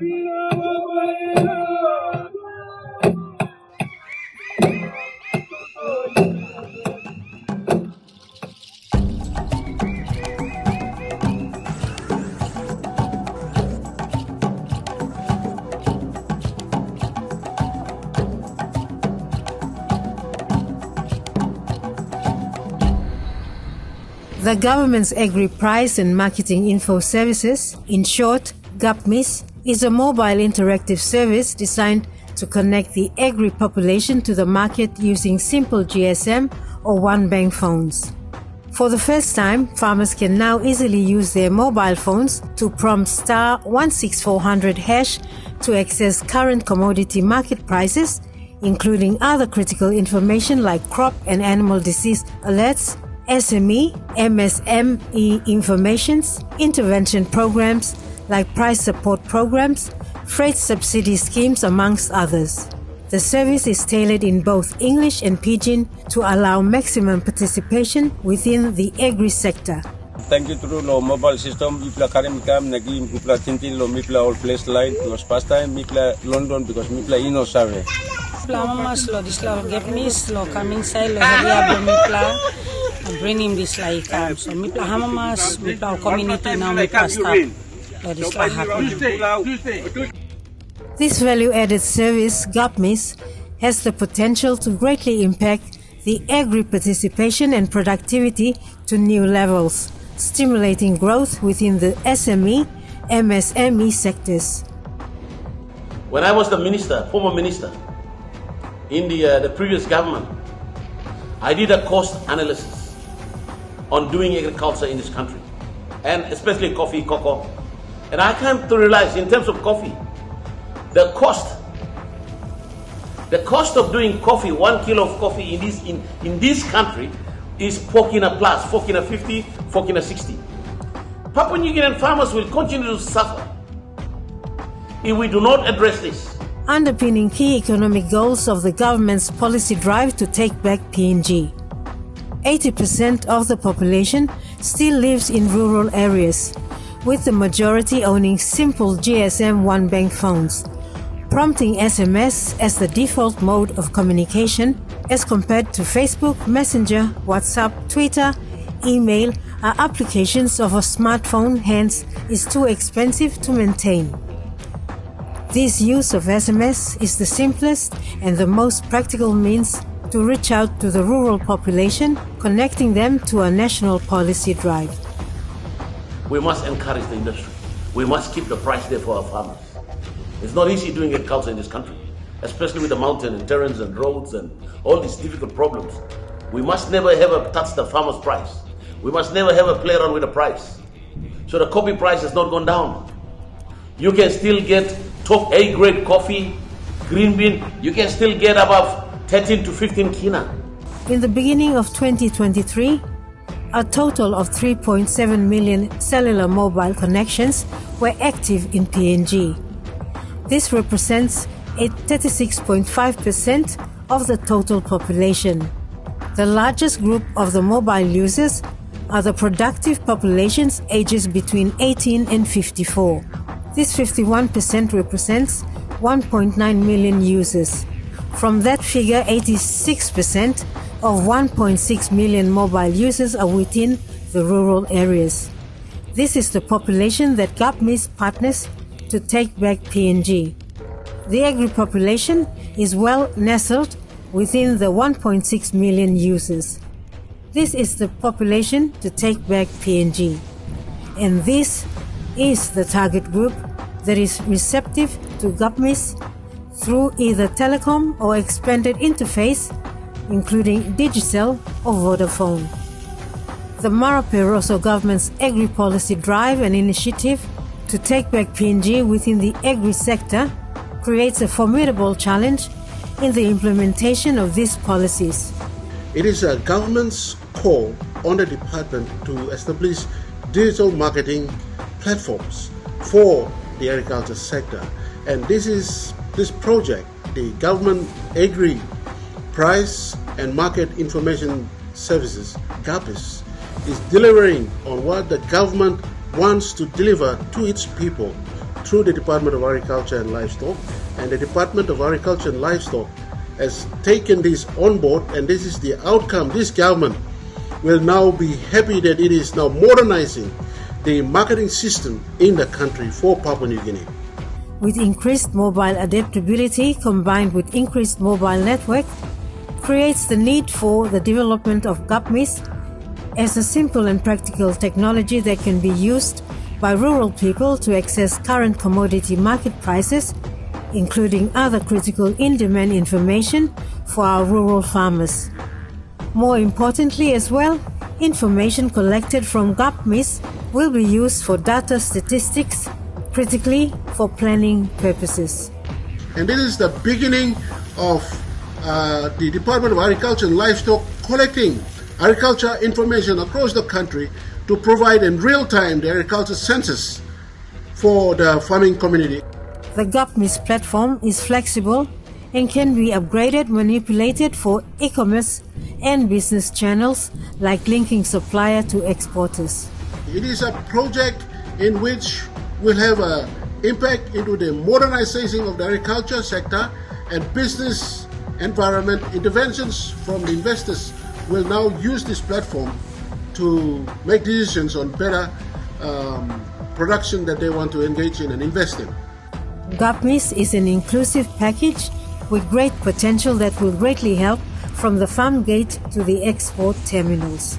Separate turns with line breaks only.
The government's Agri-Price and Marketing Info Services, in short, GAPMIS, is a mobile interactive service designed to connect the agri population to the market using simple GSM or one-bank phones. For the first time, farmers can now easily use their mobile phones to prompt *16400# to access current commodity market prices, including other critical information like crop and animal disease alerts, SME, MSME informations, intervention programs like price support programs, freight subsidy schemes, amongst others. The service is tailored in both English and Pidgin to allow maximum participation within the agri-sector.
Thank you to the mobile system. Mipla karim kam nagi mipla tintin lo mipla all place line because past time mipla London because mipla ino save.
Mipla mamas lo disla get miss lo coming side lo haria mipla. Bring him this like so mipla hamamas mipla community now mipla staff lo disla happy.
This value-added service, GAPMIS, has the potential to greatly impact the agri-participation and productivity to new levels, stimulating growth within the SME, MSME sectors.
When I was the minister, former minister, in the previous government, I did a cost analysis on doing agriculture in this country, and especially coffee, cocoa. And I came to realize in terms of coffee, the cost of doing coffee, 1 kilo of coffee in this country is 4 kina plus, 4 kina 50, 4 kina 60. Papua New Guinean farmers will continue to suffer if we do not address this.
Underpinning key economic goals of the government's policy drive to take back PNG. 80% of the population still lives in rural areas, with the majority owning simple GSM one-bank phones, prompting SMS as the default mode of communication as compared to Facebook, Messenger, WhatsApp, Twitter, email are applications of a smartphone, hence is too expensive to maintain. This use of SMS is the simplest and the most practical means to reach out to the rural population, connecting them to a national policy drive.
We must encourage the industry. We must keep the price there for our farmers. It's not easy doing agriculture in this country, especially with the mountain and terrains and roads and all these difficult problems. We must never ever touch the farmer's price. We must never ever play around with the price. So the coffee price has not gone down. You can still get top A-grade coffee, green bean. You can still get above 13 to 15 kina.
In the beginning of 2023, a total of 3.7 million cellular mobile connections were active in PNG. This represents a 36.5% of the total population. The largest group of the mobile users are the productive populations ages between 18 and 54. This 51% represents 1.9 million users. From that figure, 86% of 1.6 million mobile users are within the rural areas. This is the population that GAPMIS partners to take back PNG. The agri-population is well nestled within the 1.6 million users. This is the population to take back PNG. And this is the target group that is receptive to GAPMIS through either telecom or expanded interface, including digital or Vodafone. The Marape government's agri-policy drive and initiative to take back PNG within the agri-sector creates a formidable challenge in the implementation of these policies.
It is a government's call on the department to establish digital marketing platforms for the agriculture sector. And this project, the Government Agri Price and Market Information Services, GAPIS, is delivering on what the government wants to deliver to its people through the Department of Agriculture and Livestock, and the Department of Agriculture and Livestock has taken this on board, and this is the outcome. This government will now be happy that it is now modernizing the marketing system in the country for Papua New Guinea.
With increased mobile adaptability combined with increased mobile network, creates the need for the development of GAPMIS as a simple and practical technology that can be used by rural people to access current commodity market prices, including other critical in-demand information for our rural farmers. More importantly as well, information collected from GAPMIS will be used for data statistics, critically for planning purposes.
And this is the beginning of the Department of Agriculture and Livestock collecting agriculture information across the country to provide in real time the agriculture census for the farming community.
The GAPMIS platform is flexible and can be upgraded, manipulated for e-commerce and business channels like linking supplier to exporters.
It is a project in which will have an impact into the modernization of the agriculture sector, and business environment interventions from the investors will now use this platform to make decisions on better production that they want to engage in and invest in.
GAPMIS is an inclusive package with great potential that will greatly help from the farm gate to the export terminals.